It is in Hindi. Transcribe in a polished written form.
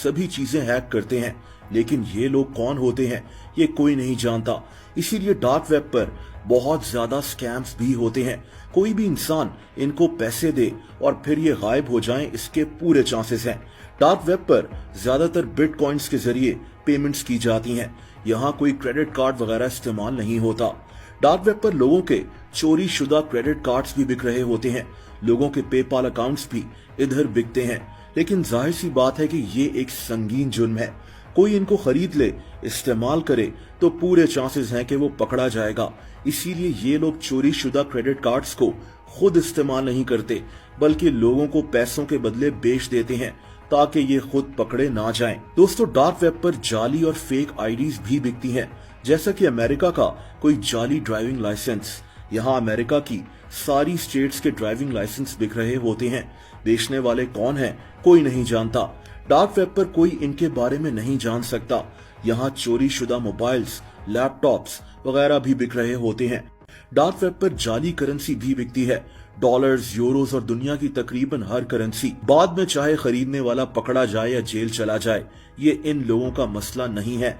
सभी चीजें हैक करते हैं, लेकिन ये लोग कौन होते हैं ये कोई नहीं जानता। इसीलिए डार्क वेब पर बहुत ज्यादा स्कैम्स भी होते हैं। कोई भी इंसान इनको पैसे दे और फिर ये गायब हो जाएं, इसके पूरे चांसेस हैं। डार्क वेब पर ज्यादातर बिटकॉइंस के जरिए पेमेंट्स की जाती हैं। यहाँ कोई क्रेडिट कार्ड वगैरह इस्तेमाल नहीं होता। डार्क वेब पर लोगों के चोरी शुदा क्रेडिट कार्ड्स भी बिक रहे होते हैं। लोगों के पेपाल अकाउंट्स भी इधर बिकते हैं। लेकिन जाहिर सी बात है कि ये एक संगीन जुर्म है। कोई इनको खरीद ले, इस्तेमाल करे तो पूरे चांसेस हैं कि वो पकड़ा जाएगा। इसीलिए ये लोग चोरी शुदा क्रेडिट कार्ड्स को खुद इस्तेमाल नहीं करते, बल्कि लोगों को पैसों के बदले बेच देते हैं ताकि ये खुद पकड़े ना जाएं। दोस्तों, डार्क वेब पर जाली और फेक आईडीज भी बिकती हैं, जैसा कि अमेरिका का कोई जाली ड्राइविंग लाइसेंस। यहाँ अमेरिका की सारी स्टेट्स के ड्राइविंग लाइसेंस बिक रहे होते हैं। बेचने वाले कौन हैं कोई नहीं जानता। डार्क वेब पर कोई इनके बारे में नहीं जान सकता। यहाँ चोरी शुदा मोबाइल्स, लैपटॉप्स वगैरह भी बिक रहे होते हैं। डार्क वेब पर जाली करेंसी भी बिकती है, डॉलर्स, यूरोस और दुनिया की तकरीबन हर करेंसी। बाद में चाहे खरीदने वाला पकड़ा जाए या जेल चला जाए, ये इन लोगों का मसला नहीं है।